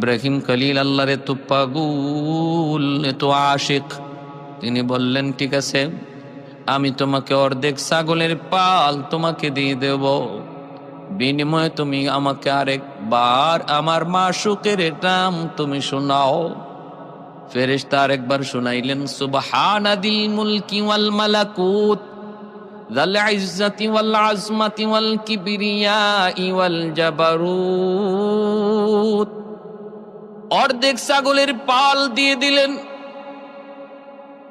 ইব্রাহিম খলিল আল্লাহর এত পাগল, এত আশিক, তিনি বললেন ঠিক আছে, আমি তোমাকে অর্ধেক ছাগলের পাল তোমাকে দিয়ে দেব, বিনিময়ে তুমি আমাকে আরেকবার আমার মাশউকের নাম তুমি শোনাও। ফেরেশতা আরেকবার শুনাইলেন, সুবহানাদিল মুলকি ওয়াল মালাকুত যাল ইজ্জতি ওয়াল আজমাতি ওয়াল কিবরিয়াই ওয়াল জাবারুত। অর্ধেক ছাগলের পাল দিয়ে দিলেন।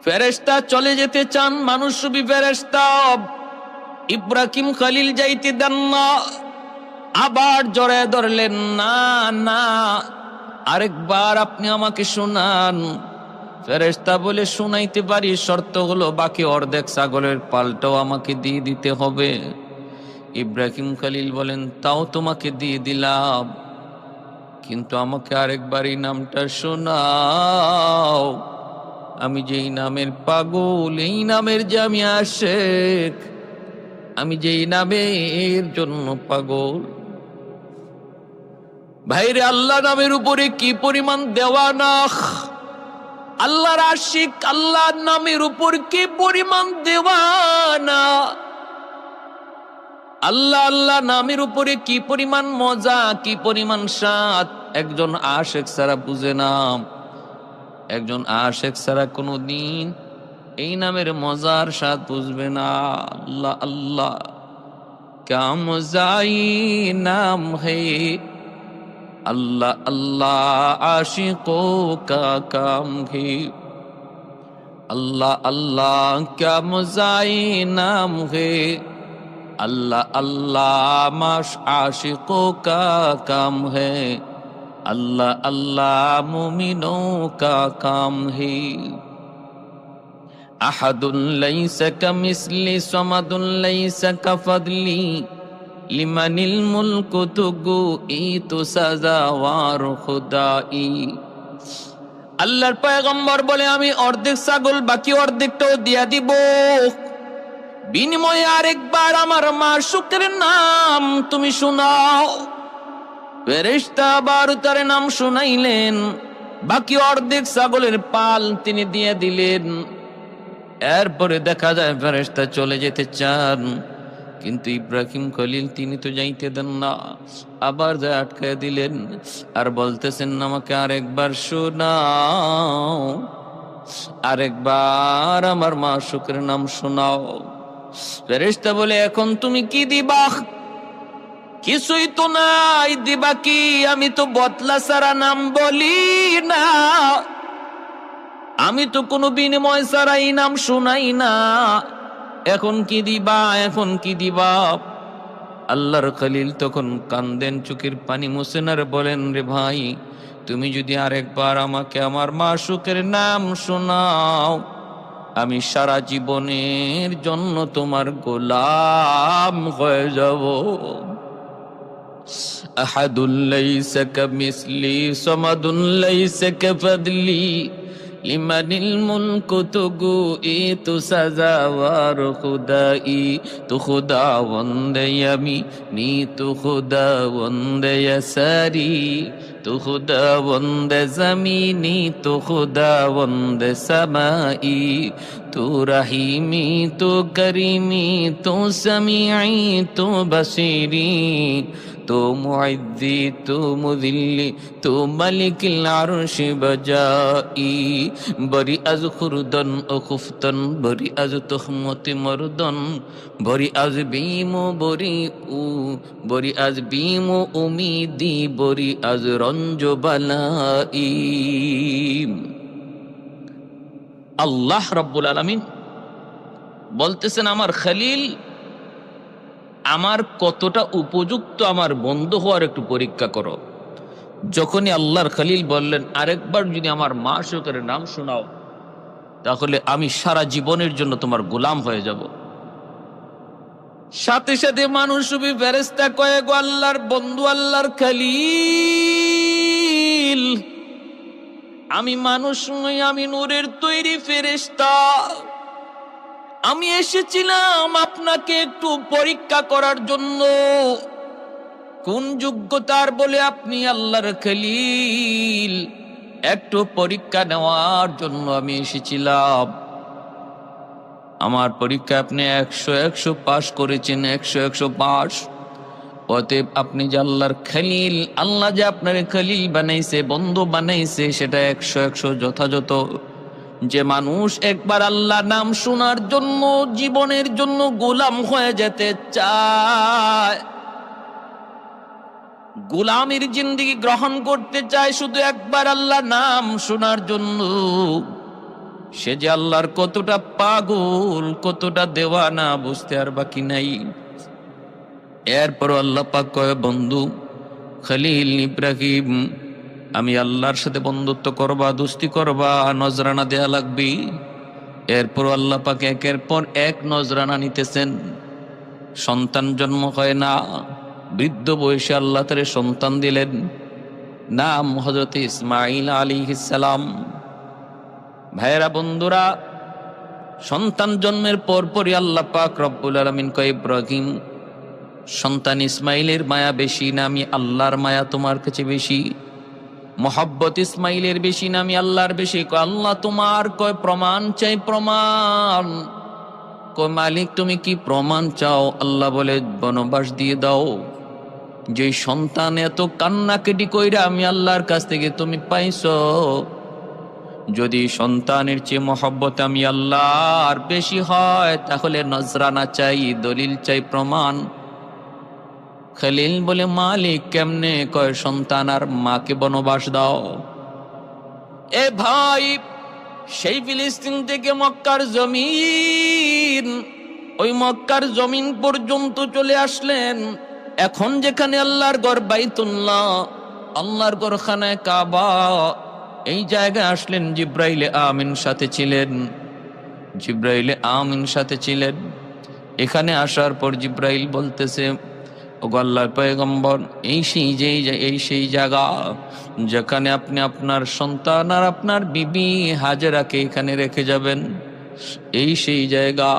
ফেরেশতা চলে যেতে চান, মানুষরূপী ফেরেশতা ইব্রাহিম খলিল যাইতে দেন না। আবার জড়ায় ধরলেন, না না, আরেকবার আপনি আমাকে শোনান। ফেরেশতা বলে, শুনাইতে পারি, শর্ত হলো বাকি অর্ধেক ছাগলের পালটাও আমাকে দিয়ে দিতে হবে। ইব্রাহিম খলিল বলেন, তাও তোমাকে দিয়ে দিলাম, কিন্তু আমাকে আরেকবার এই নামটা শোনাও। আমি যেই নামের পাগল, এই নামের যে আমি আশিক, আমি যেই নামের জন্য পাগল। ভাইরে, আল্লাহ নামের উপরে কি পরিমাণ দেওয়ানা, আল্লাহর আশিক আল্লাহর নামের উপর কি পরিমাণ দেওয়ানা, আল্লাহ আল্লাহ নামের উপরে কি পরিমাণ মজা, কি পরিমাণ স্বাদ একজন আশিক ছাড়া বুঝে না। একজন আশিক ছাড়া কোনোদিন এই নামের মজার স্বাদ বুঝবে না। আল্লাহ আল্লাহ ক্যা মজাই নাম হে, अल्लाह अल्लाह आशिकों का काम है। अल्लाह अल्लाह क्या मज़ाई नाम है, अल्लाह अल्लाह माश आशिकों का काम है, अल्लाह अल्लाह मुमिनों का काम है। अहदुन लैसा कमिस्ली समदुन लैसा कफदली लिमनिल मुल्क तुगु ई तो सजावार खुदाई। আল্লাহর পয়গম্বর বলে, আমি অর্ধেক ছাগল বাকি অর্ধেকটাও দিয়া দিব, বিনিময়ে আরেকবার আমার মাশউকের নাম তুমি শোনাও। ফেরেশতা আবার তার নাম শুনাইলেন, বাকি অর্ধেক ছাগলের পাল তিনি দিয়ে দিলেন। এরপরে দেখা যায় ফেরেশতা চলে যেতে চান, কিন্তু ইব্রাহিম খলিল তিনি তো যাইতে দেন না। আবার যা আটকায় দিলেন আর বলতেছেন, আমাকে আরেকবার শোনাও, আরেকবার আমার মাশউকের নাম শোনাও। ফেরেশতা বলে, এখন তুমি কি দিবা? কিছুই তো নাই, দিবা কি? আমি তো বদলা ছাড়া নাম বলি না, আমি তো কোনো বিনিময় ছাড়াই নাম শোনাই না, এখন কি দিবা, এখন কি দিবা? আল্লাহর খলিল তখন কান্দেন, চোখের পানি মুছেন আর বলেন, রে ভাই, তুমি যদি আরেকবার আমাকে আমার মাশউকের নাম শোনাও, আমি সারা জীবনের জন্য তোমার গোলাম হয়ে যাব। আহাদুল লাইসা কামিসলি সামাদুন লাইসা কাফদলি লিমানিল মুলকু তুগু ই তু সাজাওয়ার খুদাই। তু খুদাওয়ান্দে ইয়ামিনি, তু খুদাওয়ান্দে ইয়াসারি, তু খুদাওয়ান্দে জমিনি, তু খুদাওয়ান্দে সামাই। তু রহিমি, তু করিমি, তু সামিঈ, তু বসিরি, তু মুইজ্জি, তু মুযিল্লি, তু মালিকিল আরশি বজাই। বরি আজ খুরদন ও খুফতন, বরি আজ তুহমতি মরদন, বরি আজ বিমো বরি উ, বরি আজ বিমো উমিদি, বরি আজ রঞ্জ বালাই। আল্লাহ রাব্বুল আলামিন বলতেছেন, আমার খলিল আমার কতটা উপযুক্ত আমার বন্ধু হওয়ার একটু পরীক্ষা করো। যখনই আল্লাহর খলিল বললেন, আরেকবার যদি আমার মাশউকের নাম শোনাও, তাহলে আমি সারা জীবনের জন্য তোমার গোলাম হয়ে যাব। সাথে সাথে মানুষরূপী ফেরেশতা কয়ে, গো আল্লাহর বন্ধু, আল্লাহর খলিল, আমি মানুষ নই, আমি নূরের তৈরি ফেরেশতা, আমি এসেছিলাম আপনাকে একটু পরীক্ষা করার জন্য। কোন যোগ্যতার বলে আপনি আল্লাহর খলিল? একটু পরীক্ষা নেওয়ার জন্য আমি এসেছিলাম। আমার পরীক্ষা আপনি 100 পাস করেছেন, 100 পাস। অতএব আপনি যে আল্লাহর খলিল, আল্লাহ যে আপনার খলিল বানাইছে, বন্ধু বানাইছে, সেটা 100 যথাযথ। যে মানুষ একবার আল্লাহ নাম শোনার জন্য, জীবনের জন্য গোলাম হয়ে যেতে চায়, গোলামির জিন্দেগি গ্রহণ করতে চায় শুধু একবার আল্লাহ নাম শোনার জন্য, সে যে আল্লাহর কতটা পাগল, কতটা দেওয়ানা, বুঝতে আর বাকি নাই। এরপর আল্লাহ পাক কয়, বন্ধু খলিল ইব্রাহিম, আমি আল্লাহর সাথে বন্ধুত্ব করবা, দোস্তি করবা, নজরানা দেয়া লাগবে। এরপর আল্লাহ পাক একের পর এক নজরানা নিতেছেন। সন্তান জন্ম হয় না, বৃদ্ধ বয়সে আল্লাহ তারে সন্তান দিলেন, নাম হযরত ইসমাঈল আলাইহিস সালাম। ভাইয়েরা, বন্ধুরা, সন্তান জন্মের পরপরই আল্লাহ পাক রব্বুল আলামিন কয়, ইব্রাহিম, সন্তান ইসমাইলের মায়া বেশি না আমি আল্লাহর মায়া তোমার কাছে বেশি? মোহাব্বত ইসমাইলের বেশি না আমি আল্লাহর বেশি? কয়, আল্লাহ তোমার। কয়, প্রমাণ চাই, প্রমাণ। কয়, মালিক তুমি কি প্রমাণ চাও? আল্লাহ বলে, বনবাস দিয়ে দাও। যে সন্তান এত কান্নাকাটি কইরা আমি আল্লাহর কাছ থেকে তুমি পাইছো, যদি সন্তানের চেয়ে মহব্বত আমি আল্লাহর বেশি হয়, তাহলে নজরানা চাই, দলিল চাই, প্রমাণ। খলিল বলে, মালিক কেমনে? কয়, সন্তান আর মাকে বনবাস দাও। এ ভাই, সেই ফিলিস্তিন থেকে মক্কার জমিন, ওই মক্কার জমিন পর্যন্ত চলে আসলেন। এখন যেখানে আল্লাহর ঘর বাইতুল্লাহ, আল্লাহর ঘর খানায় কাবা, এই জায়গায় আসলেন। জিব্রাইলে আমিন সাথে ছিলেন, জিব্রাইলে আমিন সাথে ছিলেন। এখানে আসার পর জিব্রাইল বলতেছে, ওগো আল্লাহর পয়গম্বর, এই সেই জায়গা যেখানে আপনি আপনার সন্তান আর আপনার বিবি হাজেরাকে এখানে রেখে যাবেন, এই সেই জায়গা।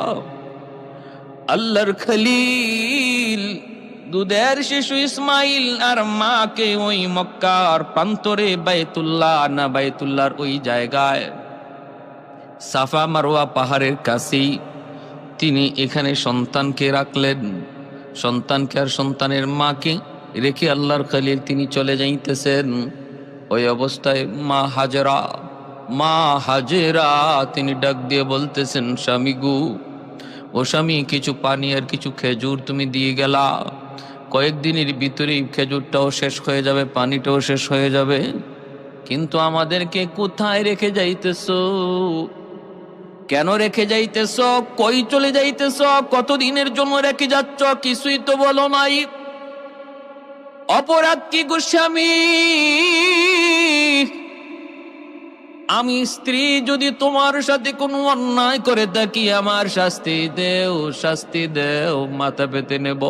আল্লাহর খলিল দুধের শিশু ইসমাইল আর মাকে ওই মক্কার প্রান্তরে বাইতুল্লাহ না বাইতুল্লাহর ওই জায়গায় সাফা মারওয়া পাহাড়ের কাছেই তিনি এখানে সন্তানকে রাখলেন। সন্তানকে আর সন্তানের মাকে রেখে আল্লাহর খলিল তিনি চলে যাইতেছেন। ওই অবস্থায় মা হাজেরা তিনি ডাক দিয়ে বলতেছেন, স্বামী গু, ও স্বামী, কিছু পানি আর কিছু খেজুর তুমি দিয়ে গেলা, কয়েকদিনের ভিতরেই খেজুরটাও শেষ হয়ে যাবে, পানিটাও শেষ হয়ে যাবে, কিন্তু আমাদেরকে কোথায় রেখে যাইতেছো? কেন রেখে যাইতেছ? কই চলে যাইতেছ? কতদিনের জন্য রেখে যাচ্ছ? কিছুই তো বলো নাই। অপরাধ কি গোস্বামী? আমি স্ত্রী যদি তোমার সাথে কোনো অন্যায় করে থাকি, আমার শাস্তি দেও, শাস্তি দেও, মাথা পেতে নেব।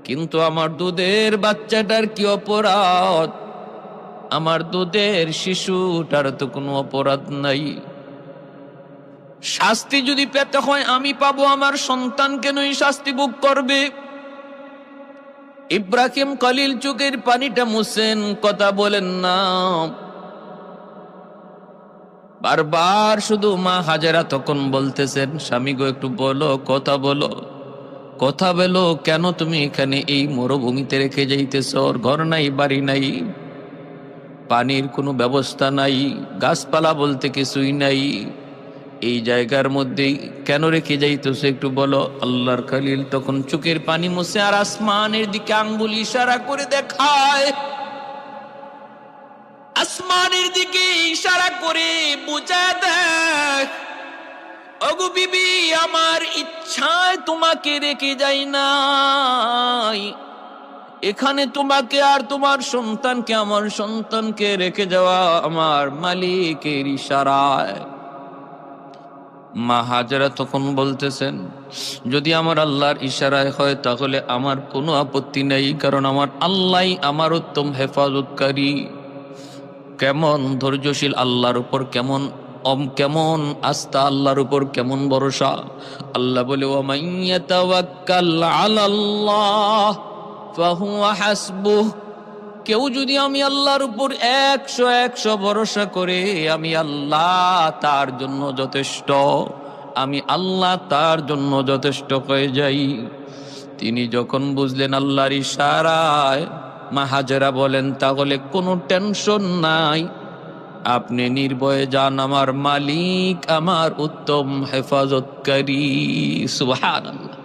কিন্তু আমার দুধের বাচ্চাটার কি অপরাধ? আমার দুধের শিশুটার তো কোনো অপরাধ নাই। শাস্তি যদি পেতে হয় আমি পাবো, আমার সন্তান কেনই শাস্তি ভোগ করবে? ইব্রাহিম খলিল চোখের পানিটা মুছেন, কথা বলেন না। বারবার শুধু মা হাজেরা তখন বলতেছেন, স্বামী গো, একটু বলো, কথা বলো, কথা বলো, কেন তুমি এখানে এই মরুভূমিতে রেখে যাইতেছ? ঘর নাই, বাড়ি নাই, পানির কোনো ব্যবস্থা নাই, গাছপালা বলতে কিছুই নাই, এই জায়গার মধ্যেই কেন রেখে যাইতেছ? একটু বলো। আল্লাহর খলিল তখন চোখের পানি মুছে আর আসমানের দিকে আঙ্গুল ইশারা করে দেখায়, আসমানের দিকে ইশারা করে বুঝা দেয়, ওগো বিবি, আমার ইচ্ছায় তোমাকে রেখে যাই নাই, এখানে তোমাকে আর তোমার সন্তানকে, আমার সন্তানকে রেখে যাওয়া আমার মালিকের ইশারায়। মা হাজেরা তখন বলতেছেন, যদি আমার আল্লাহর ইশারায় হয় তাহলে আমার কোনো আপত্তি নেই, কারণ আমার আল্লাহই আমার উত্তম হেফাজতকারী। কেমন ধৈর্যশীল আল্লাহর উপর, কেমন আস্থা আল্লাহর উপর, কেমন ভরসা। আল্লাহ বলে, ওয়া মান ইয়াতাওয়াক্কাল আলাল্লাহ ফাহুয়া হাসবুহ, কেউ যদি আমি আল্লাহর উপর 100 ভরসা করে, আমি আল্লাহ তার জন্য যথেষ্ট, আমি আল্লাহ তার জন্য যথেষ্ট হয়ে যাই। তিনি যখন বুঝলেন আল্লাহর ইশারায়, মা হাজেরা বলেন, তাহলে কোনো টেনশন নাই, আপনি নির্ভয়ে যান, আমার মালিক আমার উত্তম হেফাজতকারী। সুবহানাল্লাহ।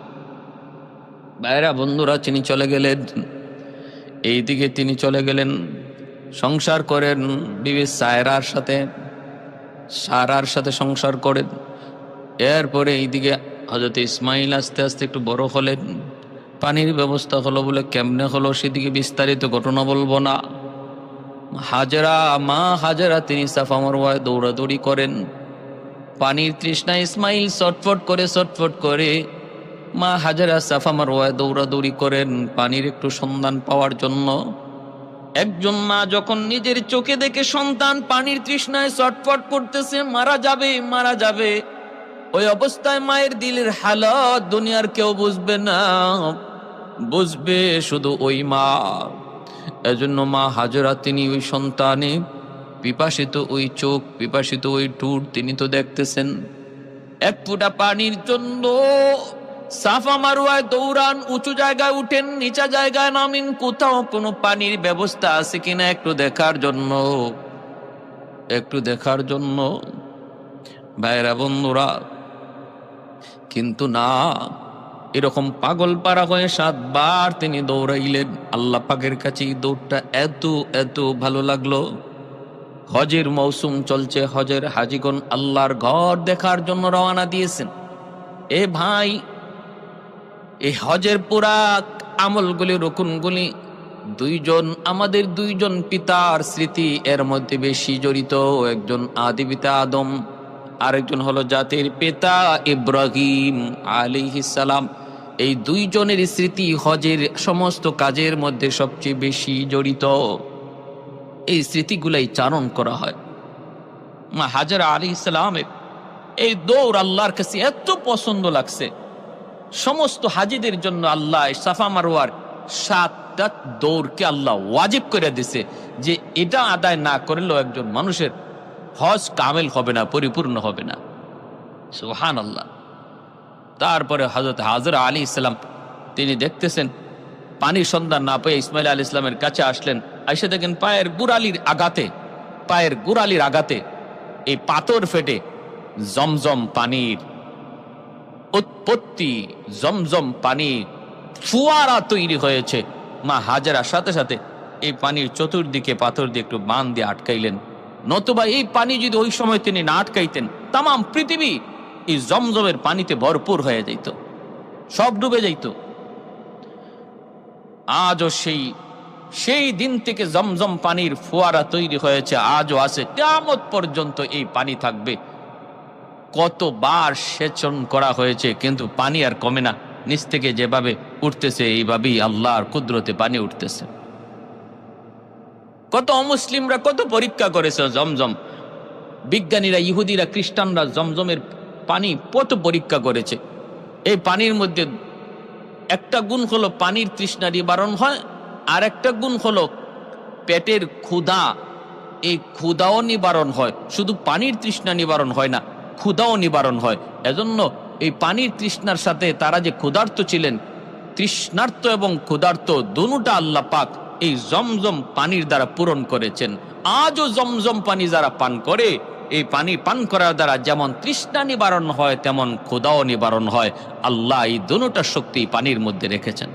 ভাইরা বন্ধুরা, তিনি চলে গেলেন, এইদিকে তিনি চলে গেলেন, সংসার করেন বিবি সারার সাথে সংসার করেন। এরপরে এইদিকে হযরত ইসমাইল আস্তে আস্তে একটু বড় হলেন, পানির ব্যবস্থা হলো বলে কেমনে হলো সেদিকে বিস্তারিত ঘটনা বলবো না। মা হাজেরা তিনি সাফা মারওয়ায় দৌড়াদৌড়ি করেন, পানির তৃষ্ণা ইসমাইল ছটফট করে, মা হাজেরা সাফা মারওয়ায় দৌড়াদৌড়ি করেন পানির একটু সন্ধান পাওয়ার জন্য। একজন মা যখন নিজের চোখে দেখে সন্তান পানির তৃষ্ণায় ছটফট করতেছে, মারা যাবে, ওই অবস্থায় মায়ের দিলের হালত দুনিয়ার কেউ বুঝবে না, বুঝবে শুধু ওই মা। এজন্য মা হাজেরা তিনি ওই সন্তানে পিপাসিত ওই চোখ, পিপাসিত ওই ঠোঁট তিনি তো দেখতেছেন। এক ফোঁটা পানির জন্য সাফা মারওয়ায় দৌড়ান, উঁচু জায়গায় উঠেন, নিচা জায়গায় নামিন, কোথাও কোনো পানির ব্যবস্থা আছে কিনা একটু দেখার জন্য ভাইরা বন্ধুরা। কিন্তু না, এরকম পাগল পারা হয়ে 7 বার তিনি দৌড়াইলেন। আল্লাহ পাকের কাছে এই দৌড়টা এত ভালো লাগলো। হজের মৌসুম চলছে, হজের হাজিগণ আল্লাহর ঘর দেখার জন্য রওনা দিয়েছেন। এ ভাই, এই হজের পুরা আমলগুলি, রকুনগুলি আমাদের দুইজন পিতার স্মৃতি এর মধ্যে বেশি জড়িত। একজন আদি পিতা আদম, আরেকজন হলো জাতির পিতা ইব্রাহিম আলাইহিস সালাম। এই দুইজনের স্মৃতি হজের সমস্ত কাজের মধ্যে সবচেয়ে বেশি জড়িত। এই স্মৃতিগুলাই চারণ করা হয়। মা হাজেরা আলাইহিস সালামের এই দৌড় আল্লাহর কাছে এত পছন্দ লাগছে, সমস্ত হাজিদের জন্য আল্লাহ সাফা মারওয়ার 7টা দৌড়কে আল্লাহ ওয়াজিব করে দিছে, যে এটা আদায় না করলেও একজন মানুষের হজ কামেল হবে না, পরিপূর্ণ হবে না। সুবহানাল্লাহ। তারপরে হযরত হাজেরা আলাইহিস সালাম তিনি দেখতেছেন পানির সন্ধান না পেয়ে ইসমাইল আলাইহিস সালামের কাছে আসলেন। আইসা দেখেন পায়ের গোড়ালির আঘাতে এই পাথর ফেটে জমজম পানির উৎপত্তি, জমজম পানি ফোয়ারা তৈরি হয়েছে। মা হাজেরা সাথে সাথে এই পানির চতুর্দিকে পাথর দিয়ে একটু বাঁধ দিয়ে আটকাইলেন, নতুবা এই পানি যদি ওই সময় তিনি না আটকাইতেন, তাম পৃথিবী এই জমজমের পানিতে ভরপুর হয়ে যাইত, সব ডুবে যাইত। আজও সেই দিন থেকে জমজম পানির ফোয়ারা তৈরি হয়েছে, আজও আছে, কিয়ামত পর্যন্ত এই পানি থাকবে। কতবার সেচন করা হয়েছে, কিন্তু পানি আর কমে না, নিচ থেকে যেভাবে উঠতেছে এইভাবেই আল্লাহর কুদরতে পানি উঠতেছে। কত অমুসলিমরা কত পরীক্ষা করেছে জমজম, বিজ্ঞানীরা, ইহুদিরা, খ্রিস্টানরা জমজমের পানি কত পরীক্ষা করেছে। এই পানির মধ্যে একটা গুণ হলো পানির তৃষ্ণা নিবারণ হয়, আর একটা গুণ হলো পেটের ক্ষুধা, এই ক্ষুধাও নিবারণ হয়। শুধু পানির তৃষ্ণা নিবারণ হয় না, ক্ষুধাও নিবারণ হয়। এজন্য এই পানির তৃষ্ণার সাথে তারা যে ক্ষুধার্ত ছিলেন, তৃষ্ণার্ত এবং ক্ষুধার্ত দুটোটা আল্লাহ পাক এই জমজম পানির দ্বারা পূরণ করেছেন। আজও জমজম পানি যারা পান করে, এই পানি পান করার দ্বারা যেমন তৃষ্ণা নিবারণ হয়, তেমন ক্ষুধাও নিবারণ হয়। আল্লাহ এই দুটোটা শক্তি পানির মধ্যে রেখেছেন।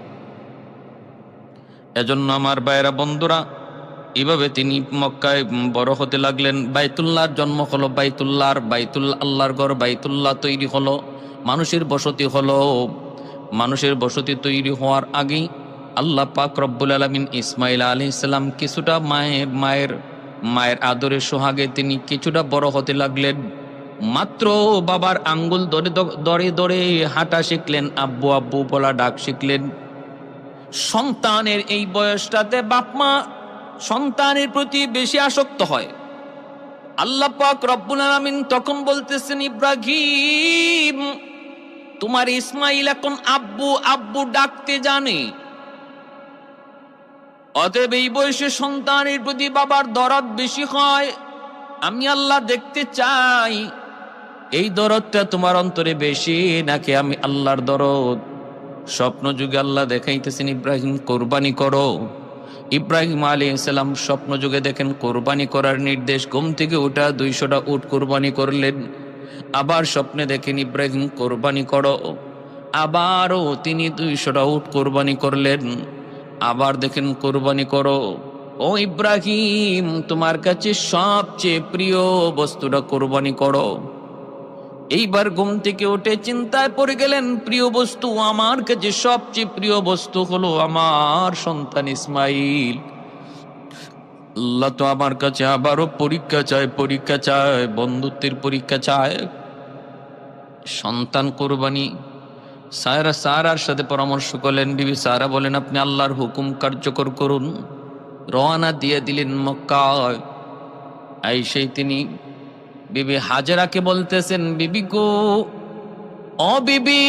এজন্য আমার ভাইয়েরা বন্ধুরা, এইভাবে তিনি মক্কায় বড় হতে লাগলেন। বাইতুল্লাহর জন্ম হলো, আল্লাহর ঘর বাইতুল্লাহ তৈরি হলো, মানুষের বসতি হলো। মানুষের বসতি তৈরি হওয়ার আগেই আল্লাহ পাক রব্বুল আলামিন ইসমাইল আলাইহিস সালাম কিছুটা মায়ের আদরের সোহাগে তিনি কিছুটা বড় হতে লাগলেন। মাত্র বাবার আঙ্গুল ধরে ধরে হাঁটা শিখলেন, আব্বু আব্বু বলা ডাক শিখলেন। সন্তানের এই বয়সটাতে বাপ মা সন্তানের প্রতি বেশি আসক্ত হয়। আল্লাহ পাক রব্বুল আলামিন তখন বলতেছেন, ইব্রাহিম, তোমার ইসমাইল এখন আব্বু আব্বু ডাকতে জানে। অতএব এই বয়সে সন্তানের প্রতি বাবার দরদ বেশি হয়। আমি আল্লাহ দেখতে চাই এই দরদটা তোমার অন্তরে বেশি নাকি আমি আল্লাহর দরদ। স্বপ্ন যুগে আল্লাহ দেখাইতেছেন ইব্রাহিম কোরবানি করো। ইব্রাহিম আলাইহিস সালাম স্বপ্ন যুগে দেখেন কোরবানি করার নির্দেশ, ঘুম থেকে উঠা 200টা উট কোরবানি করলেন। আবার স্বপ্নে দেখেন ইব্রাহিম কোরবানি করো, আবারও তিনি 200টা উট কোরবানি করলেন। আবার দেখেন কোরবানি করো। ও ইব্রাহিম, তোমার কাছে সবচেয়ে প্রিয় বস্তুটা কোরবানি করো। এইবার ঘুম থেকে উঠে চিন্তায় পড়ে গেলেন, প্রিয় বস্তু আমার কাছে সবচেয়ে প্রিয় বস্তু হলো আমার সন্তান ইসমাইল। আল্লাহ তো আমার কাছে আবারও পরীক্ষা চায়, বন্ধুত্বের পরীক্ষা চায়। সন্তান কোরবানি। সারার সাথে পরামর্শ করলেন। বিবি সারা বলেন, আপনি আল্লাহর হুকুম কার্যকর করুন। রওনা দিয়ে দিলেন মক্কায়। সেই তিনি বিবি হাজেরাকে বলতেছেন, বিবি গো, ও বিবি,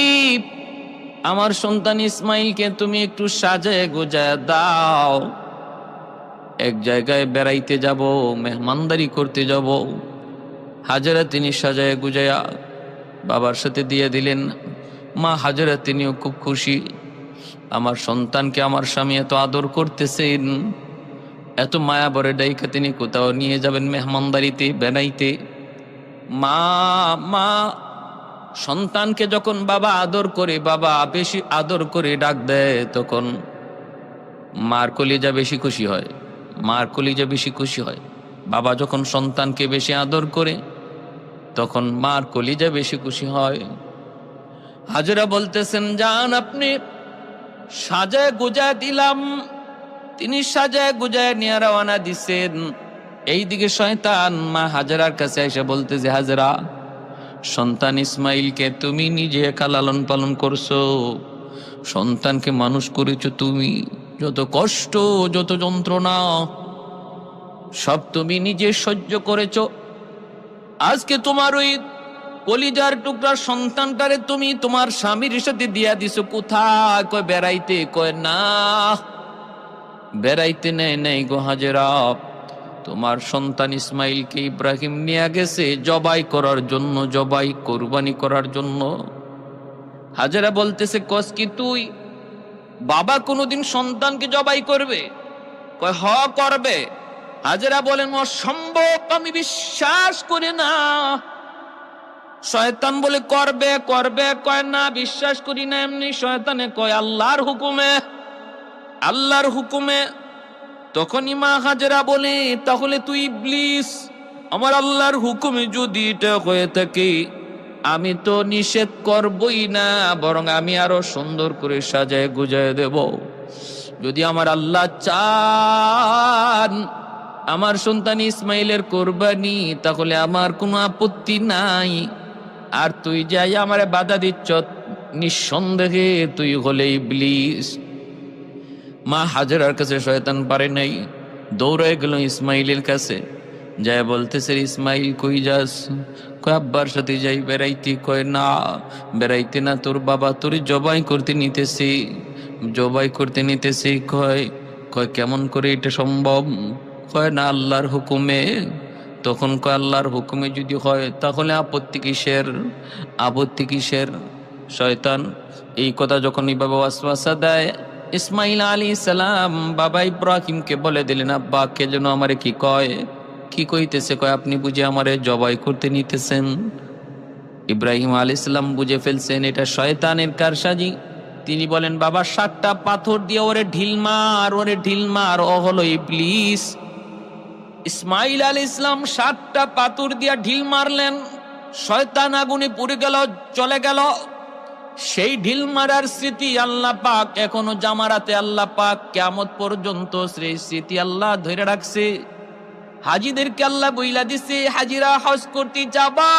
আমার সন্তান ইসমাইলকে তুমি একটু সাজায় গুজায় দাও। এক জায়গায় বেড়াইতে যাব, মেহমানদারি করতে যাব। হাজেরা তিনি সাজায় গুজায়া বাবার সাথে দিয়ে দিলেন। মা হাজেরা তিনিও খুব খুশি, আমার সন্তানকে আমার স্বামী এত আদর করতেছেন, এত মায়া বরে ডাইকা তিনি কোথাও নিয়ে যাবেন মেহমানদারিতে বেড়াইতে। মা সন্তানকে যখন বাবা আদর করে, বাবা বেশি আদর করে ডাক দেয়, তখন মার কলিজা বেশি খুশি হয়। বাবা যখন সন্তানকে বেশি আদর করে, তখন মার কলিজা বেশি খুশি হয়। হাজেরা বলতেছেন, যান আপনি সাজায় গুজায় দিলাম। তিনি সাজায় গুজায় নিয়ে রওনা দিছেন। এইদিকে শয়তান মা হাজেরার কাছে এসে বলতেছে, হাজেরা, সন্তান ইসমাইলকে তুমি নিজে একা লালন পালন করছো, সন্তানকে মানুষ করেছো তুমি, যত কষ্ট যত যন্ত্রণা সব তুমি নিজে সহ্য করেছো। আজকে তোমার ওই কলিজার টুকরা সন্তানটারে তুমি তোমার স্বামীর সাথে দিয়া দিছো কোথায়? কয় বেড়াইতে। কয় না, বেড়াইতে নেই গো হাজেরা, তোমার সন্তান ইসমাইলকে ইব্রাহিম নিয়ে গেছে জবাই করার জন্য, জবাই কোরবানি করার জন্য। হাজেরা বলতেছে, কস কি তুই? বাবা কোনোদিন সন্তানকে জবাই করবে? কয় হ, করবে। হাজেরা বলেন, অসম্ভব, আমি বিশ্বাস করি না। শয়তান বলে করবে। কয় না, বিশ্বাস করি না এমনি। শয়তানে কয় আল্লাহর হুকুমে। তখনই মা হাজেরা বলে, তাহলে তুই ইবলিস। আমার আল্লাহর হুকুমে যদি এটা হয়ে থাকে, আমি তো নিষেধ করবই না, বরং আমি আরো সুন্দর করে সাজায় গুজায় দেব। যদি আমার আল্লাহ চান আমার সন্তান ইসমাইলের কোরবানি, তাহলে আমার কোনো আপত্তি নাই। আর তুই যাই আমারে বাধা দিচ্ছ, নিঃসন্দেহে তুই হলে ইবলিস। মা হাজেরার কাছে শয়তান পারে নাই, দৌড়ে গেল ইসমাইলের কাছে। যায় বলতেছে, ইসমাইল কই যাস? কয় আব্বার সাথে যাই বেড়াইতে। কয় না, বেড়াইতে না, তোর বাবা তোর জবাই করতে নিতেছে। কয় কেমন করে এটা সম্ভব? কয় না, আল্লাহর হুকুমে। তখন কয় আল্লাহর হুকুমে যদি হয় তাহলে আপত্তি কিসের? শয়তান এই কথা যখন এইভাবে ওয়াসওয়াসা দেয়, ইসমাইল আলাইহিস সালাম বাবা ইব্রাহিমকে বলে দিলেন, আব্বা কে যেন আমারে কি কইতেছে? কয় আপনি বুঝে আমারে জবাই করতে নিতেছেন। ইব্রাহিম আলাইহিস সালাম বুঝে ফেলছেন এটা শয়তানের কারসাজি। তিনি বলেন, বাবা 7টা পাথর দিয়ে ওরে ঢিল মার, ও হলো ইবলিস। ইসমাইল আলাইহিস সালাম 7টা পাথর দিয়া ঢিল মারলেন। শয়তান আগুনে পুড়ে গেল, চলে গেল। সেই ঢিল মারার স্মৃতি আল্লাহ পাক এখনো জামারাতে আল্লাহ পাক কিয়ামত পর্যন্ত সেই স্মৃতি আল্লাহ ধরে রাখছে। হাজিদেরকে আল্লাহ বইলা দিছে, হাজিরা হজ করতে যাবা,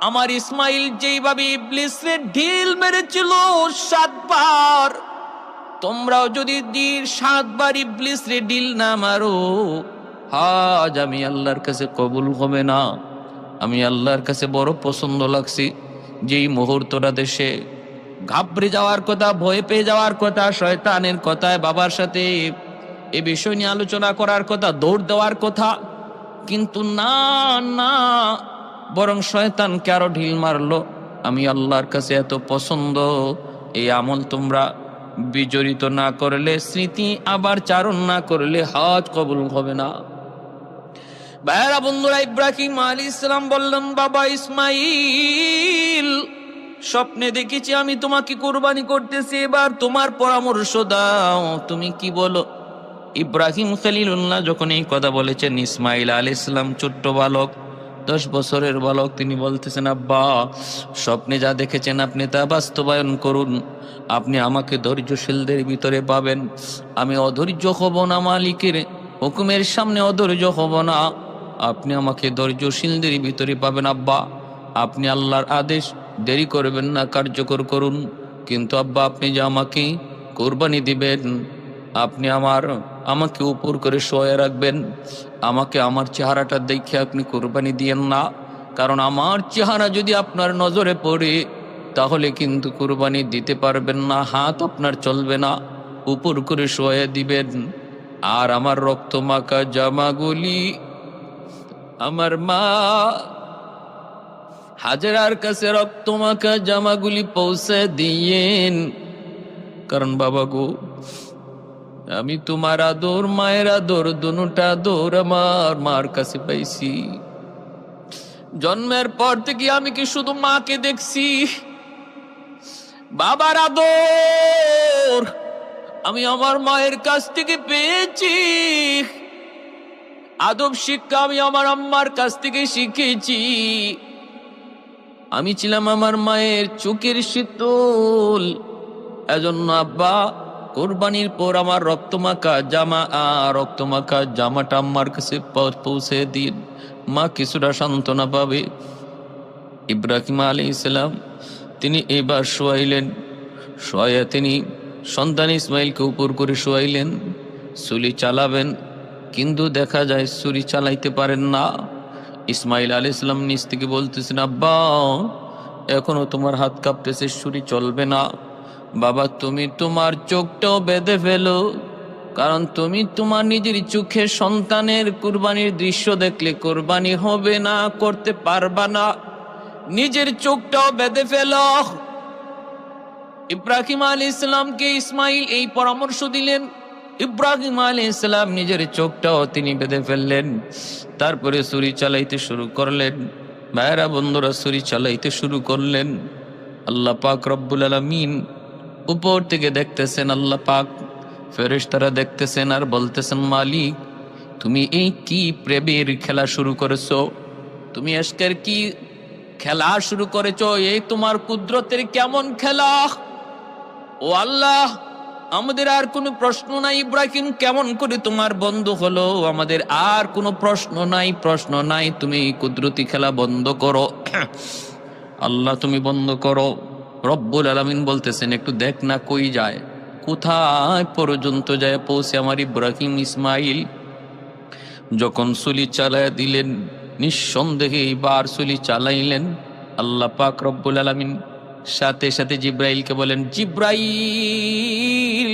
আমার ইসমাইল যেইভাবে ইবলিসের ঢিল মেরেছিল 7 বার, তোমরাও যদি 7 বার ইবলিসের ঢিল না মারো, হজ আমি আল্লাহর কাছে কবুল হবে না। আমি আল্লাহর কাছে বড় পছন্দ লাগছি যেই মুহূর্তটা দেশে ঘাবড়ে যাওয়ার কথা, ভয় পেয়ে যাওয়ার কথা, শয়তানের কথায় বাবার সাথে এ বিষয় নিয়ে আলোচনা করার কথা, দৌড় দেওয়ার কথা। কিন্তু না না, বরং শয়তানকে আরো ঢিল মারলো, আমি আল্লাহর কাছে এত পছন্দ, এই আমল তোমরা বিজড়িত না করলে, স্মৃতি আবার চারণ না করলে হজ কবুল হবে না। ভাইরা বন্ধুরা, ইব্রাহিম আলাইহিস সালাম বললেন, বাবা ইসমাইল, স্বপ্নে দেখেছি আমি তোমাকে কুরবানি করতেছি, এবার তোমার পরামর্শ দাও, তুমি কি বলো? ইব্রাহিম খলিলুল্লাহ যখন এই কথা বলেছেন, ইসমাইল আলাইহিস সালাম ছোট্ট বালক, 10 বছরের বালক, তিনি বলতেছেন, আব্বা স্বপ্নে যা দেখেছেন আপনি তা বাস্তবায়ন করুন, আপনি আমাকে ধৈর্যশীলদের ভিতরে পাবেন, আমি অধৈর্য হব না, মালিকের হুকুমের সামনে অধৈর্য হব না, আপনি আমাকে ধৈর্যশীলদের ভিতরে পাবেন। আব্বা আপনি আল্লাহর আদেশ দেরি করবেন না, কার্যকর করুন, কিন্তু আব্বা আপনি যে আমাকে কোরবানি দিবেন, আপনি আমাকে উপর করে শোয়ে রাখবেন, আমাকে আমার চেহারাটা দেখে আপনি কোরবানি দিয়েন না, কারণ আমার চেহারা যদি আপনার নজরে পড়ে তাহলে কিন্তু কোরবানি দিতে পারবেন না, হাত আপনার চলবে না, উপর করে শোয়ে দিবেন। আর আমার রক্ত মাখা জামাগুলি আমার মা হাজেরার কাছে রক্ত মাখা জামাগুলি পৌঁছে দিয়েন, কারণ বাবা গো, আমি তোমার আদর, মায়ের আদর, দুটা আদর আমার মার কাছে পাইছি। জন্মের পর থেকে আমি কি শুধু মাকে দেখছি? বাবার আদর আমি আমার মায়ের কাছ থেকে পেয়েছি, আদব শিক্ষা আমি আমার আম্মার কাছ থেকে শিখেছি। আমি ছিলাম আমার মায়ের চোখের শীতল, এজন্য আব্বা কোরবানির পর আমার রক্তমাখা জামাটা আম্মার কাছে পৌঁছে দিন, মা কিছুটা সান্ত্বনা পাবে। ইব্রাহিম আলাইহিস সালাম তিনি এবার শোয়াইলেন, শোয়া তিনি সন্তান ইসমাইলকে উপর করে শোয়াইলেন, ছুরি চালাবেন, কিন্তু দেখা যায় ছুরি চালাইতে পারেন না। ইসমাইল আলাইহিস সালাম নিজ থেকে বলতেছেন, আব্বা এখনো তোমার হাত কাঁপতেছে, ছুরি চলবে না। বাবা তুমি তোমার চোখটাও বেঁধে ফেলো, কারণ তুমি তোমার নিজের চোখে সন্তানের কুরবানির দৃশ্য দেখলে কুরবানি হবে না, করতে পারবা না, নিজের চোখটাও বেঁধে ফেলো। ইব্রাহিম আলাইহিস সালামকে ইসমাইল এই পরামর্শ দিলেন। ইব্রাহিম আলাইহিস সালাম নিজের চোখটাও তিনি বেঁধে ফেললেন, তারপরে ছুরি চালাইতে শুরু করলেন। ভাইরা বন্ধুরা, ছুরি চালাইতে শুরু করলেন। আল্লাহ পাক রব্বুল আলামিন উপর থেকে দেখতেছেন, আল্লাহ পাক ফেরেশতারা দেখতেছেন আর বলতেছেন, মালিক তুমি এই কি প্রেমের খেলা শুরু করেছো, তুমি আজকের কি খেলা শুরু করেছো, এই তোমার কুদরতের কেমন খেলা? ও আল্লাহ, আমাদের আর কোনো প্রশ্ন নাই, ইব্রাহিম কেমন করে তোমার বন্ধু হলো, আমাদের আর কোনো প্রশ্ন নাই, তুমি কুদরতি খেলা বন্ধ করো। আল্লাহ তুমি বন্ধ করো। রব্বুল আলামিন বলতেছেন, একটু দেখ না কই যায়, কোথায় পর্যন্ত যায় পৌঁছে আমার ইব্রাহিম ইসমাইল। যখন ছুরি চালায় দিলেন, নিঃসন্দেহে এইবার ছুরি চালাইলেন। আল্লাহ পাক রব্বুল আলামিন সাথে সাথে জিব্রাইলকে বলেন, জিব্রাইল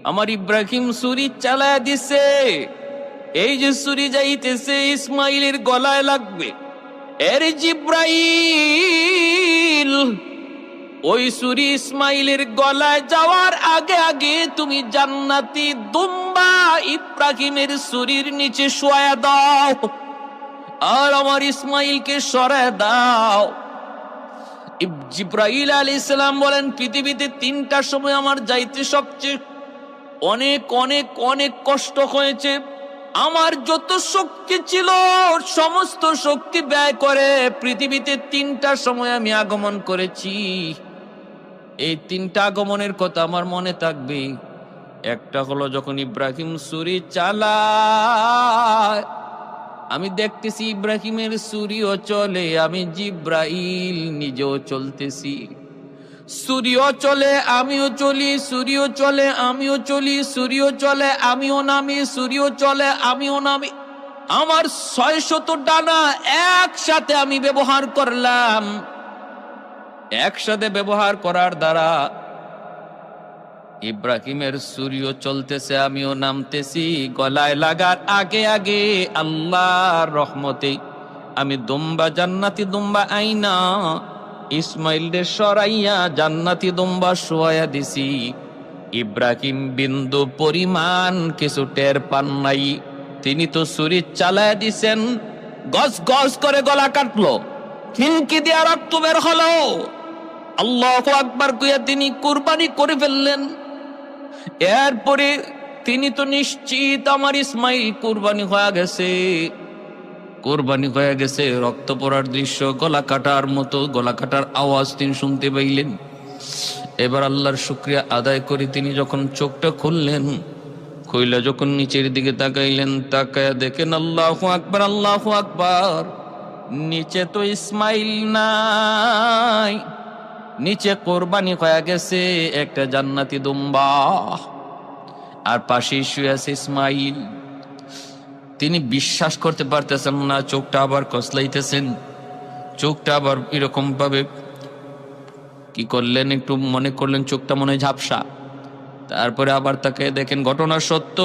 আমার ইব্রাহিম ছুরি চালায় দিছে, এই যে ছুরি যাইতেছে ইসমাইলের গলায় লাগবে। এর জিব্রাইল ওই ছুরি ইসমাইলের গলায় যাওয়ার আগে আগে তুমি জান্নাতি দুম্বা ইব্রাহিমের ছুরির নিচে শোয়া দাও, আর আমার ইসমাইলকে সরায় দাও। জিব্রাইল আলাইহিস সালাম বলেন, পৃথিবীতে 3টা সময় আমার যাইতে সবচেয়ে অনেক অনেক অনেক কষ্ট হয়েছে। আমার যত শক্তি ছিল সমস্ত শক্তি ব্যয় করে পৃথিবীতে 3টা সময় আমি আগমন করেছি। এই 3টা আগমনের কথা আমার মনে থাকবে। একটা হলো যখন ইব্রাহিম ছুরি চালায়, আমি দেখতেছি ইব্রাহিমের ছুরিও চলে, আমি জিব্রাইল নিজেও চলতেছি। ছুরিও চলে আমিও চলি, ছুরিও চলে আমিও চলি, ছুরিও চলে আমিও নামি, ছুরিও চলে আমিও নামি। আমার 600 ডানা একসাথে আমি ব্যবহার করলাম। একসাথে ব্যবহার করার দ্বারা ইব্রাহিমের সূর্য চলতেছে, আমিও নামতেছি। গলায় লাগার আগে আগে আল্লাহর রহমতে আমি দুম্বা, জান্নাতি দুম্বা আইনা ইসমাইলদের সরাইয়া জান্নাতি দুম্বা শোয়া দিছি। ইব্রাহিম বিন্দু পরিমাণ কিছু টের পান নাই। তিনি তো ছুরি চালায় দিছেন, গজ গজ করে গলা কাটলো, খিনকি দিয়া রক্ত বের হলো। আল্লাহু আকবার কইয়া তিনি কুরবানি করে ফেললেন। এরপরে তিনি তো নিশ্চিত আমার ইসমাইল কুরবানি হয়ে গেছে, কুরবানি হয়ে গেছে। রক্ত পড়ার দৃশ্য, গলা কাটার মতো গলা কাটার আওয়াজ তিনি শুনতে পাইলেন। এবার আল্লাহর শুকরিয়া আদায় করে তিনি যখন চোখটা খুললেন, খুইলা যখন নিচের দিকে তাকাইলেন, তাকায়া দেখেন আল্লাহু আকবার, আল্লাহু আকবার, নিচে তো ইসমাইল নাই, নিচে কোরবানি হয়ে গেছে একটা জান্নাতি দুম্বা, আর পাশে শুয়ে আছে ইসমাইল। তিনি বিশ্বাস করতে পারতেছেন না, চোখটা আবার কসলাইতেছেন, চোখটা আবার এরকম ভাবে কি করলেন, একটু মনে করলেন চোখটা মনে হয় ঝাপসা। তারপরে আবার তাকে দেখেন ঘটনা সত্য,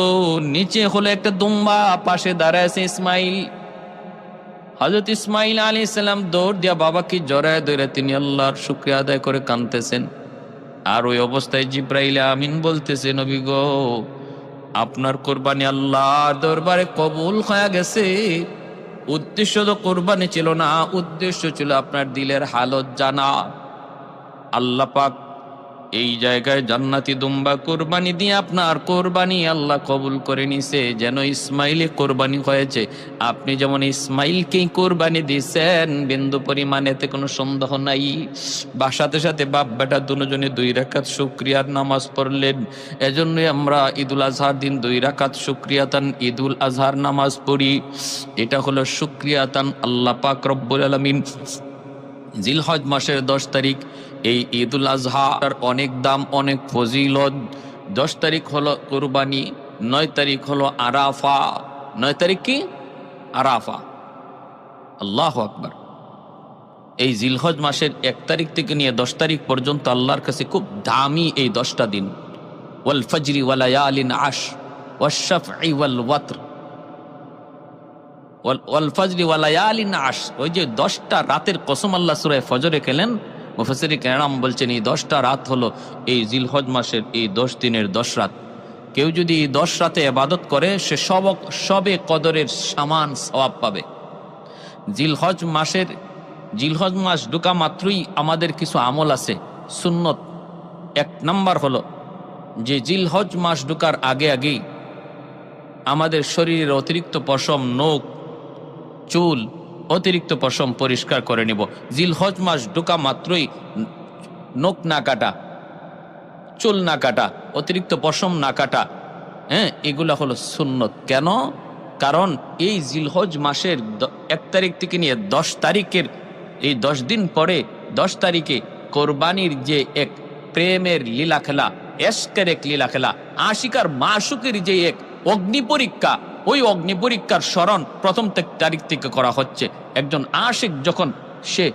নিচে হলো একটা দুম্বা, পাশে দাঁড়ায় আছে ইসমাইল। হযরত ইসমাইল আলাইহিস সালাম দৌড় দিয়া বাবাকে জড়ায় ধরে তিনি আল্লাহর শুকরিয়া আদায় করে কাঁদতেছেন। আর ওই অবস্থায় জিব্রাইল আমিন বলতেছে, নবী গো, আপনার কোরবানি আল্লাহর দরবারে কবুল হয়ে গেছে। উদ্দেশ্য তো কোরবানি ছিল না, উদ্দেশ্য ছিল আপনার দিলের হালত জানা। আল্লাহ পাক এই জায়গায় জান্নাতি দুম্বা কোরবানি দিয়ে আপনার কোরবানি আল্লাহ কবুল করে নিছে, যেন ইসমাইলে কোরবানি হয়েছে। আপনি যেমন ইসমাইলকেই কোরবানি দিয়েছেন, বিন্দু পরিমাণে এতে কোনো সন্দেহ নাই। বা সাথে সাথে বাপ বেটা দুজনে 2 রাকাত শুকরিয়ার নামাজ পড়লেন। এজন্যই আমরা ঈদুল আজহার দিন 2 রাকাত শুকরিয়াতান ঈদুল আজহার নামাজ পড়ি। এটা হলো শুকরিয়াতান আল্লাহ পাক রব্বুল আলামিন জিলহজ মাসের 10 তারিখ এই ঈদুল আজহার অনেক দাম, অনেক ফজিলত। 10 তারিখ হলো কুরবানি, 9 তারিখ হলো আরাফা। 9 তারিখ কি? আরাফা। আল্লাহু আকবার। এই জিলহজ মাসের 1 তারিখ থেকে নিয়ে 10 তারিখ পর্যন্ত আল্লাহর কাছে খুব দামি এই 10টা দিন। ওয়াল ফজরি ওয়া লায়ালিন আশ ওয়াশ শাফঈ ওয়াল ওয়াতর ওয়াল ফজরি ওয়া লায়ালিন আশ। ওই যে 10টা রাতের কসম আল্লাহ সূরা ফজরে খেলেন, মুফাসসিরিন কেরাম বলছেন এই 10টা রাত হলো এই জিলহজ মাসের এই 10 দিনের 10 রাত। কেউ যদি এই 10 রাতে ইবাদত করে সে সবে কদরের সমান সওয়াব পাবে। জিলহজ মাস ঢোকা মাত্রই আমাদের কিছু আমল আছে সুন্নত। 1 নাম্বার হলো যে জিলহজ মাস ঢোকার আগে আগেই আমাদের শরীরের অতিরিক্ত পশম, নখ, চুল, অতিরিক্ত পশম পরিষ্কার করে নিব। জিলহজ মাস ঢোকা মাত্রই নখ না কাটা, চুল না কাটা, অতিরিক্ত পশম না কাটা, এগুলা হলো সুন্নত। কেন? কারণ এই জিলহজ মাসের 1 তারিখ থেকে নিয়ে 10 তারিখের এই 10 দিন পরে 10 তারিখে কোরবানির যে এক প্রেমের লীলা খেলা, এশকের এক লীলা খেলা, আশিকার মাশুকের যে এক অগ্নি পরীক্ষা, ওই অগ্নি পরীক্ষার স্মরণ 1 তারিখ থেকে করা হচ্ছে। একজন আশিক যখন সে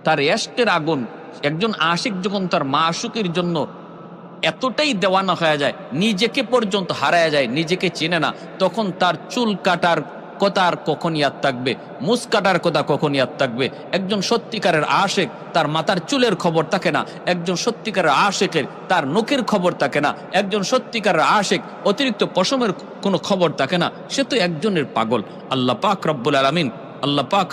তার এশকের আগুন, একজন আশিক যখন তার মাশুকের জন্য এতটাই দেওয়ানা হয়ে যায়, নিজেকে পর্যন্ত হারায় যায়, নিজেকে চেনে না, তখন তার চুল কাটার কথা আর কখন ইয়াদ থাকবে, মুছ কাটার কথা কখন ইয়াদ থাকবে? একজন সত্যিকারের আশিক তার মাথার চুলের খবর থাকে না, একজন সত্যিকারের আশিকের তার নখের খবর থাকে না, একজন সত্যিকারের আশিক অতিরিক্ত পশমের কোনো খবর থাকে না, সে তো একজনের পাগল। আল্লাহ পাক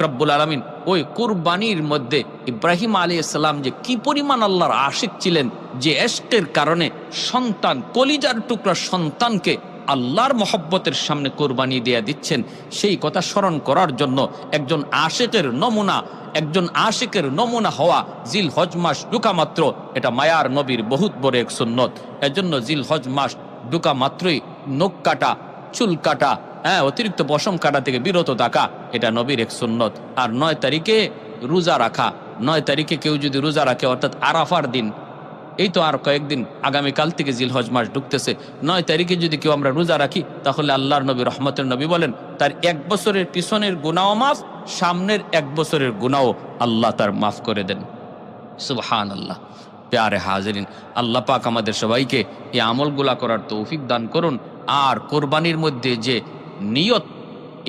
রব্বুল আলামিন ওই কুরবানির মধ্যে ইব্রাহিম আলাইহিস সালাম যে কি পরিমাণ আল্লাহর আশিক ছিলেন, যে ইশকের কারণে সন্তান, কলিজার টুকরা সন্তানকে আল্লাহর মহব্বতের সামনে কোরবানি দিয়ে দিচ্ছেন, সেই কথা স্মরণ করার জন্য একজন আশিকের নমুনা হওয়া জিলহজ মাস ঢোকা মাত্র, এটা মায়ার নবীর বহুত বড় এক সুন্নত। এজন্য জিলহজ মাস ঢোকা মাত্রই নখ কাটা, চুল কাটা, অতিরিক্ত পশম কাটা থেকে বিরত থাকা, এটা নবীর এক সুন্নত। আর 9 তারিখে রোজা রাখা, 9 তারিখে কেউ যদি রোজা রাখে, অর্থাৎ আরাফার দিন, এই তো আর কয়েকদিন, আগামীকাল থেকে জিলহজ মাস ঢুকতেছে, 9 তারিখে যদি কেউ আমরা রোজা রাখি, তাহলে আল্লাহর নবী রহমতের নবী বলেন তার 1 বছরের পিছনের গুনাহ মাফ, সামনের 1 বছরের গুনাহ আল্লাহ তার মাফ করে দেন। সুবহানাল্লাহ। প্যারে হাজিরিন, আল্লাহ পাক আমাদের সবাইকে এই আমলগুলা করার তৌফিক দান করুন। আর কোরবানির মধ্যে যে নিয়ত,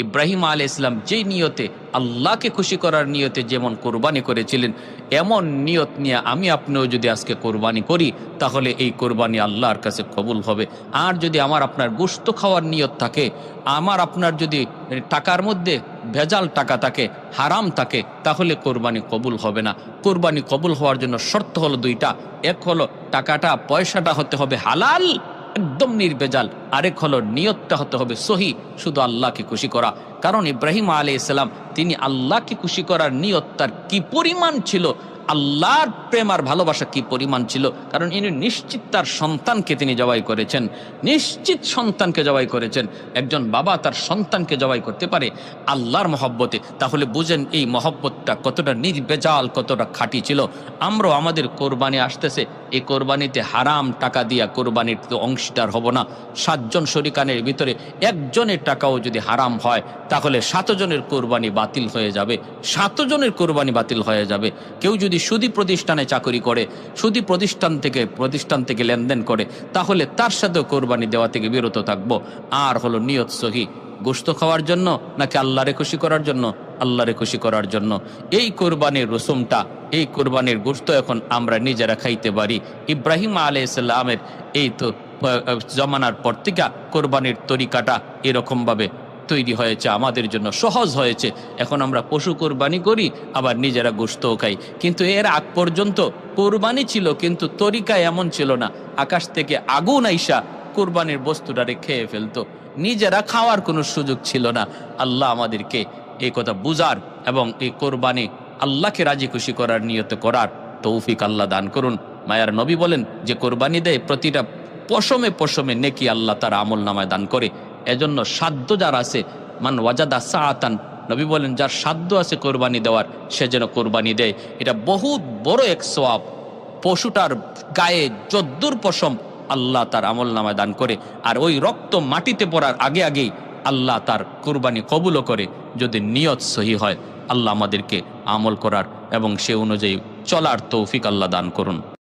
ইব্রাহিম আলাইহিস সালাম যেই নিয়তে আল্লাহকে খুশি করার নিয়তে যেমন কোরবানি করেছিলেন, এমন নিয়ত নিয়ে আমি আপনিও যদি আজকে কোরবানি করি, তাহলে এই কোরবানি আল্লাহর কাছে কবুল হবে। আর যদি আমার আপনার গোশত খাওয়ার নিয়ত থাকে, আমার আপনার যদি টাকার মধ্যে ভেজাল টাকা থাকে, হারাম থাকে, তাহলে কোরবানি কবুল হবে না। কোরবানি কবুল হওয়ার জন্য শর্ত হলো দুইটা। এক হলো টাকাটা, পয়সাটা হতে হবে হালাল, একদম নির্ভেজাল। আরেক হলো নিয়তটা হতে হবে সহি, শুধু আল্লাহকে খুশি করা। কারণ ইব্রাহিম আলাইহিস সালাম তিনি আল্লাহকে খুশি করার নিয়ত তার কি পরিমাণ ছিল, আল্লাহর প্রেম আর ভালোবাসা কি পরিমাণ ছিল। কারণ ইনি নিশ্চিত তার সন্তানকে তিনি জবাই করেছেন, নিশ্চিত সন্তানকে জবাই করেছেন। একজন বাবা তার সন্তানকে জবাই করতে পারে আল্লাহর মহব্বতে, তাহলে বুঝেন এই মহব্বতটা কতটা নির্ভেজাল, কতটা খাঁটি ছিল। আমরাও আমাদের কোরবানি আসতেছে, এই কোরবানিতে হারাম টাকা দিয়া কোরবানির তো অংশীদার হব না। 7 জন শরিকানের ভিতরে একজনের টাকাও যদি হারাম হয়, তাহলে 7 জনের কোরবানি বাতিল হয়ে যাবে, 7 জনের কোরবানি বাতিল হয়ে যাবে। কেউ যদি সুদী প্রতিষ্ঠানে চাকরি করে, সুদী প্রতিষ্ঠান থেকে লেনদেন করে, তাহলে তার সাথেও কোরবানি দেওয়া থেকে বিরত থাকবো। আর হলো নিয়ত সহি, গোশত খাওয়ার জন্য নাকি আল্লাহরে খুশি করার জন্য? আল্লাহরে খুশি করার জন্য। এই কোরবানির রসুমটা, এই কোরবানির গোশত এখন আমরা নিজেরা খাইতে পারি। ইব্রাহিম আলাইহিস সালামের এই তো জমানার পর থেকে কোরবানির তরিকাটা এরকমভাবে তৈরি হয়েছে, আমাদের জন্য সহজ হয়েছে। এখন আমরা পশু কোরবানি করি, আবার নিজেরা গোশতও খাই। কিন্তু এর আগ পর্যন্ত কোরবানি ছিল, কিন্তু তরিকা এমন ছিল না। আকাশ থেকে আগুন আইসা কোরবানির বস্তুটারে খেয়ে ফেলতো, নিজেরা খাওয়ার কোনো সুযোগ ছিল না। আল্লাহ আমাদেরকে এই কথা বুঝার এবং এই কোরবানি আল্লাহকে রাজি খুশি করার নিয়ত করার তৌফিক আল্লাহ দান করুন। মায়ার নবী বলেন যে কোরবানি দেয় প্রতিটা পশমে পশমে নেকি আল্লাহ তার আমল নামায় দান করে। এজন্য সাধ্য যার আছে, মান ওয়াজাদা সাআতান, নবী বলেন যার সাধ্য আছে কোরবানি দেওয়ার, সে যেন কোরবানি দেয়। এটা বহুত বড় এক সওয়াব। পশুটার গায়ে যদ্দুর পশম আল্লাহ তার আমল নামায় দান করে, আর ওই রক্ত মাটিতে পড়ার আগে আগেই আল্লাহ তার কোরবানি কবুলও করে, যদি নিয়ত সহি হয়। আল্লাহ আমাদেরকে আমল করার এবং সে অনুযায়ী চলার তৌফিক আল্লাহ দান করুন।